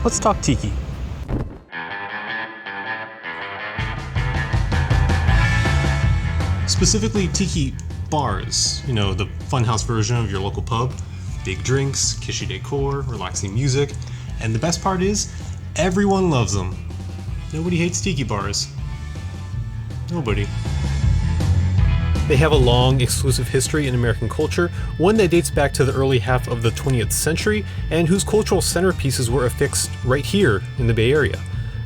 let's talk Tiki. Specifically Tiki bars, you know, the funhouse version of your local pub. Big drinks, kitschy decor, relaxing music, and the best part is, everyone loves them. Nobody hates Tiki bars. Nobody. They have a long, exclusive history in American culture, one that dates back to the early half of the 20th century, and whose cultural centerpieces were affixed right here in the Bay Area.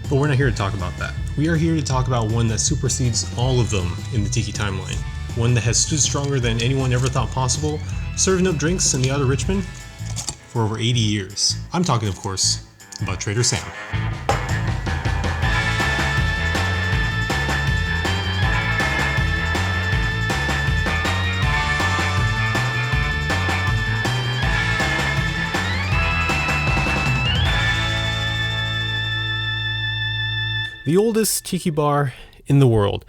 But we're not here to talk about that. We are here to talk about one that supersedes all of them in the Tiki timeline. One that has stood stronger than anyone ever thought possible, serving up drinks in the outer Richmond for over 80 years. I'm talking, of course, about Trad'r Sam. The oldest Tiki bar in the world.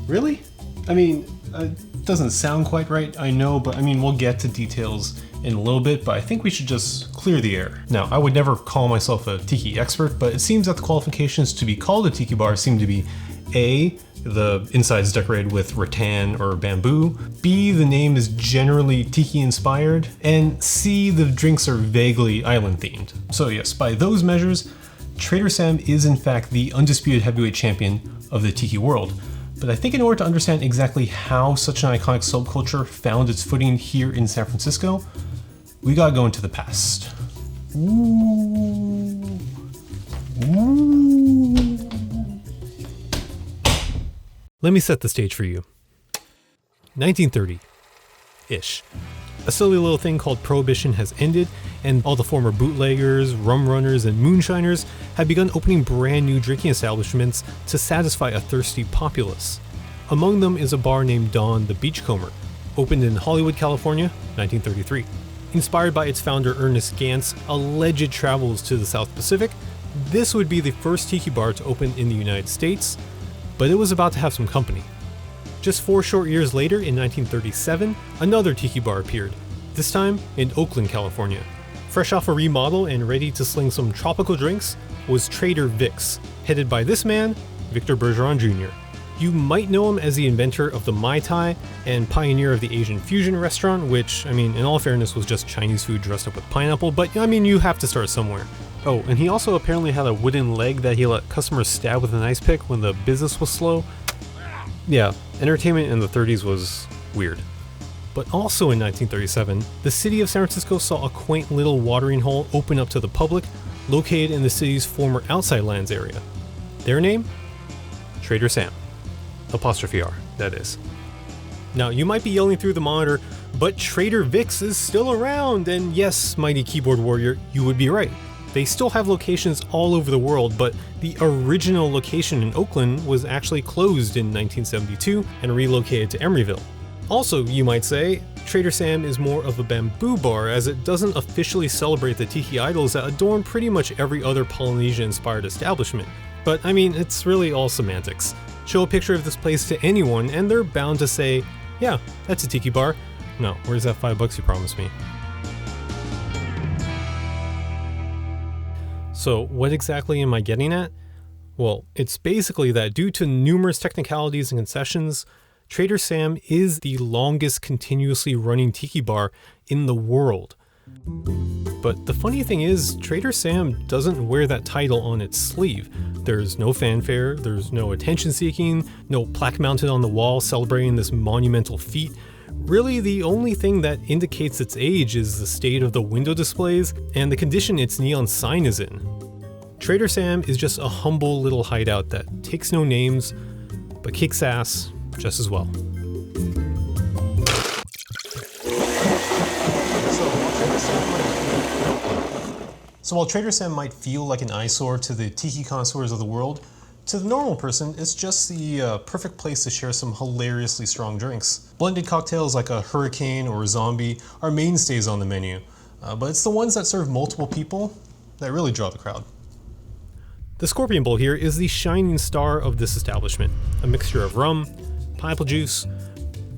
Really? I mean, it doesn't sound quite right, I know, but I mean, we'll get to details in a little bit, but I think we should just clear the air. Now, I would never call myself a Tiki expert, but it seems that the qualifications to be called a Tiki bar seem to be A, the inside is decorated with rattan or bamboo, B, the name is generally Tiki inspired, and C, the drinks are vaguely island themed. So yes, by those measures, Trad'r Sam is in fact the undisputed heavyweight champion of the Tiki world. But I think in order to understand exactly how such an iconic subculture found its footing here in San Francisco, we gotta go into the past. Ooh. Let me set the stage for you. 1930-ish. A silly little thing called Prohibition has ended, and all the former bootleggers, rum runners, and moonshiners have begun opening brand new drinking establishments to satisfy a thirsty populace. Among them is a bar named Dawn the Beachcomber, opened in Hollywood, California, 1933. Inspired by its founder Ernest Gantt's alleged travels to the South Pacific, this would be the first Tiki bar to open in the United States, but it was about to have some company. Just 4 short years later, in 1937, another Tiki bar appeared, this time in Oakland, California. Fresh off a remodel and ready to sling some tropical drinks was Trad'r Vic's, headed by this man, Victor Bergeron Jr. You might know him as the inventor of the Mai Tai and pioneer of the Asian fusion restaurant, which, I mean, in all fairness, was just Chinese food dressed up with pineapple, but I mean, you have to start somewhere. Oh, and he also apparently had a wooden leg that he let customers stab with an ice pick when the business was slow. Yeah, entertainment in the 30s was weird. But also in 1937, the city of San Francisco saw a quaint little watering hole open up to the public, located in the city's former outside lands area. Their name? Trad'r Sam. Apostrophe R, that is. Now, you might be yelling through the monitor, but Trad'r Vic's is still around, and yes, mighty keyboard warrior, you would be right. They still have locations all over the world, but the original location in Oakland was actually closed in 1972 and relocated to Emeryville. Also, you might say, Trad'r Sam is more of a bamboo bar as it doesn't officially celebrate the Tiki idols that adorn pretty much every other Polynesian-inspired establishment. But I mean, it's really all semantics. Show a picture of this place to anyone and they're bound to say, yeah, that's a Tiki bar. No, where's that $5 you promised me? So what exactly am I getting at? Well, it's basically that due to numerous technicalities and concessions, Trad'r Sam is the longest continuously running Tiki bar in the world. But the funny thing is, Trad'r Sam doesn't wear that title on its sleeve. There's no fanfare, there's no attention seeking, no plaque mounted on the wall celebrating this monumental feat. Really, the only thing that indicates its age is the state of the window displays and the condition its neon sign is in. Trad'r Sam is just a humble little hideout that takes no names, but kicks ass just as well. So while Trad'r Sam might feel like an eyesore to the Tiki connoisseurs of the world, to the normal person, it's just the perfect place to share some hilariously strong drinks. Blended cocktails like a hurricane or a zombie are mainstays on the menu, but it's the ones that serve multiple people that really draw the crowd. The Scorpion Bowl here is the shining star of this establishment, a mixture of rum, pineapple juice,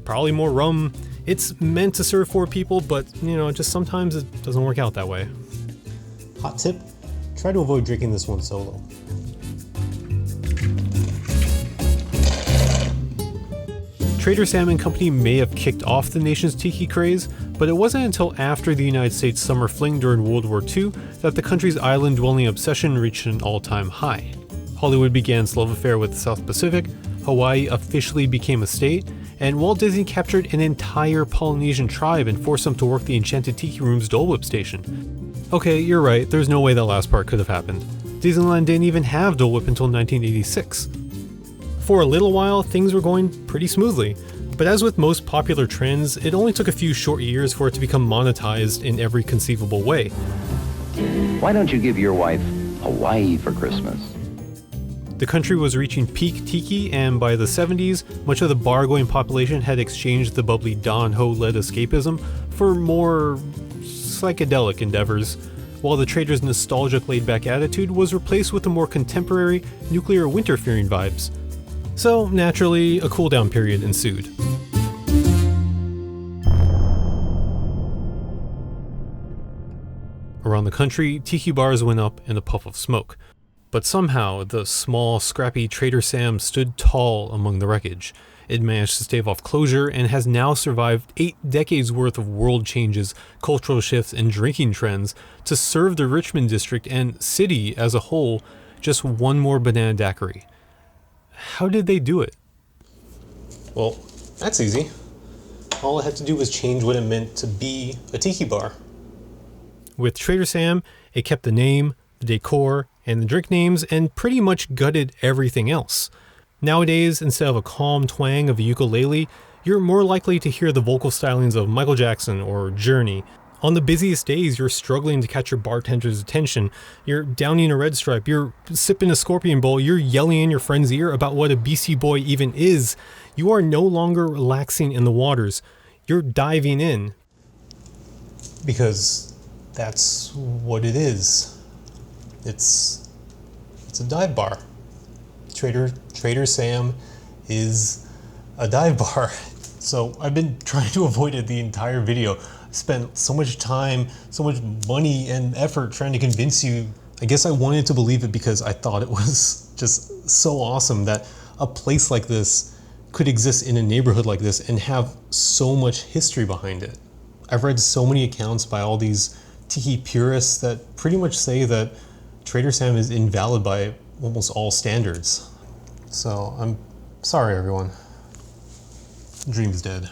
probably more rum. It's meant to serve 4 people, but you know, just sometimes it doesn't work out that way. Hot tip, try to avoid drinking this one solo. Trad'r Sam and Company may have kicked off the nation's tiki craze, but it wasn't until after the United States summer fling during World War II that the country's island-dwelling obsession reached an all-time high. Hollywood began its love affair with the South Pacific, Hawaii officially became a state, and Walt Disney captured an entire Polynesian tribe and forced them to work the enchanted Tiki Room's Dole Whip station. Okay, you're right, there's no way that last part could have happened. Disneyland didn't even have Dole Whip until 1986. For a little while, things were going pretty smoothly, but as with most popular trends, it only took a few short years for it to become monetized in every conceivable way. Why don't you give your wife Hawaii for Christmas? The country was reaching peak tiki, and by the 70s, much of the bar-going population had exchanged the bubbly Don Ho-led escapism for more psychedelic endeavors, while the trader's nostalgic laid-back attitude was replaced with the more contemporary, nuclear winter-fearing vibes. So, naturally, a cool-down period ensued. Around the country, tiki bars went up in a puff of smoke. But somehow, the small, scrappy Trad'r Sam stood tall among the wreckage. It managed to stave off closure and has now survived 8 decades worth of world changes, cultural shifts, and drinking trends to serve the Richmond district and city as a whole just one more banana daiquiri. How did they do it? Well, that's easy. All I had to do was change what it meant to be a tiki bar. With Trad'r Sam, it kept the name, the decor, and the drink names, and pretty much gutted everything else. Nowadays, instead of a calm twang of a ukulele, you're more likely to hear the vocal stylings of Michael Jackson or Journey. On the busiest days, you're struggling to catch your bartender's attention, you're downing a Red Stripe, you're sipping a Scorpion Bowl, you're yelling in your friend's ear about what a BC Boy even is. You are no longer relaxing in the waters, you're diving in. Because that's what it is. It's a dive bar. Trad'r Sam is a dive bar. So I've been trying to avoid it the entire video. Spent so much time, so much money and effort trying to convince you. I guess I wanted to believe it because I thought it was just so awesome that a place like this could exist in a neighborhood like this and have so much history behind it. I've read so many accounts by all these tiki purists that pretty much say that Trad'r Sam is invalid by almost all standards. So I'm sorry, everyone. Dream's dead.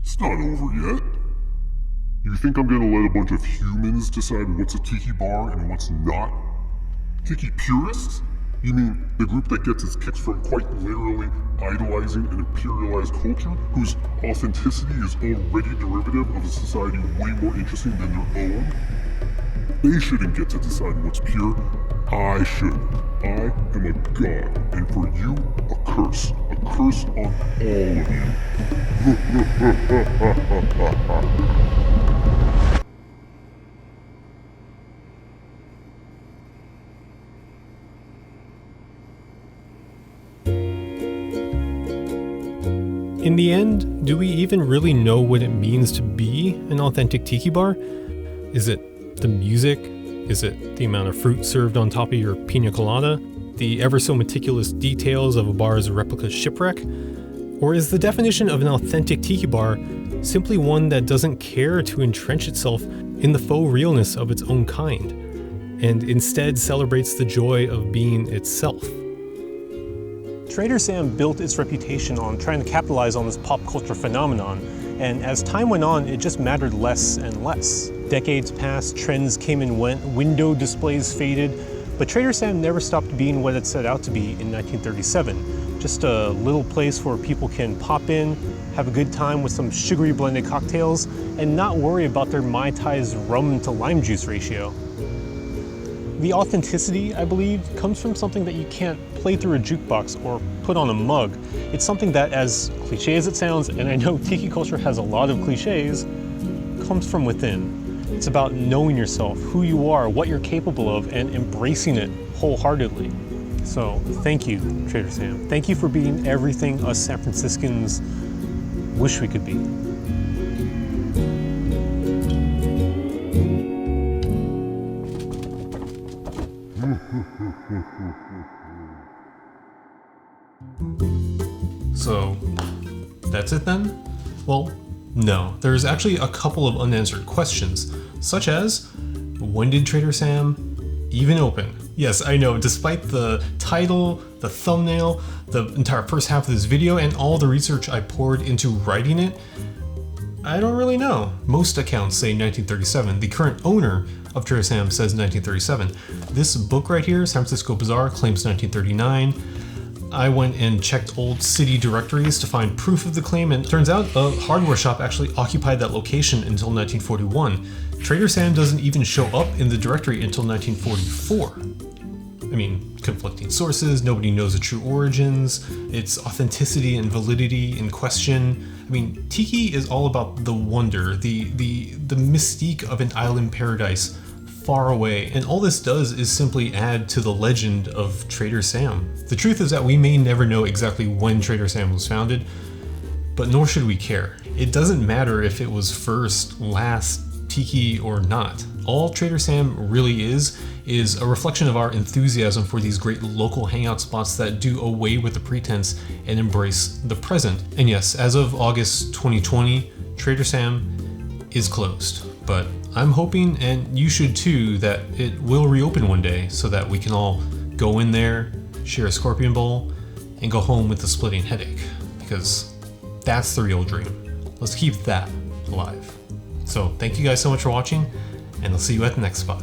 It's not over yet. You think I'm gonna let a bunch of humans decide what's a tiki bar and what's not? Tiki purists? You mean the group that gets its kicks from quite literally idolizing an imperialized culture whose authenticity is already derivative of a society way more interesting than their own? They shouldn't get to decide what's pure. I should. I am a god, and for you, a curse. A curse on all of you. In the end, do we even really know what it means to be an authentic tiki bar? Is it the music? Is it the amount of fruit served on top of your pina colada? The ever so meticulous details of a bar's replica shipwreck? Or is the definition of an authentic tiki bar simply one that doesn't care to entrench itself in the faux realness of its own kind, and instead celebrates the joy of being itself? Trad'r Sam built its reputation on trying to capitalize on this pop culture phenomenon, and as time went on, it just mattered less and less. Decades passed, trends came and went, window displays faded, but Trad'r Sam never stopped being what it set out to be in 1937. Just a little place where people can pop in, have a good time with some sugary blended cocktails, and not worry about their Mai Tai's rum to lime juice ratio. The authenticity, I believe, comes from something that you can't play through a jukebox or put on a mug. It's something that, as cliche as it sounds, and I know tiki culture has a lot of cliches, comes from within. It's about knowing yourself, who you are, what you're capable of, and embracing it wholeheartedly. So thank you, Trad'r Sam. Thank you for being everything us San Franciscans wish we could be. So that's it then? Well, no. There's actually a couple of unanswered questions, such as, when did Trad'r Sam even open? Yes, I know, despite the title, the thumbnail, the entire first half of this video, and all the research I poured into writing it, I don't really know. Most accounts say 1937. The current owner of Trad'r Sam says 1937. This book right here, San Francisco Bazaar, claims 1939. I went and checked old city directories to find proof of the claim, and it turns out a hardware shop actually occupied that location until 1941. Trad'r Sam doesn't even show up in the directory until 1944. I mean, conflicting sources, nobody knows the true origins, its authenticity and validity in question. I mean, Tiki is all about the wonder, the mystique of an island paradise far away, and all this does is simply add to the legend of Trad'r Sam. The truth is that we may never know exactly when Trad'r Sam was founded, but nor should we care. It doesn't matter if it was first, last, Tiki or not. All Trad'r Sam really is a reflection of our enthusiasm for these great local hangout spots that do away with the pretense and embrace the present. And yes, as of August 2020, Trad'r Sam is closed, but I'm hoping, and you should too, that it will reopen one day so that we can all go in there, share a scorpion bowl, and go home with a splitting headache, because that's the real dream. Let's keep that alive. So thank you guys so much for watching, and I'll see you at the next spot.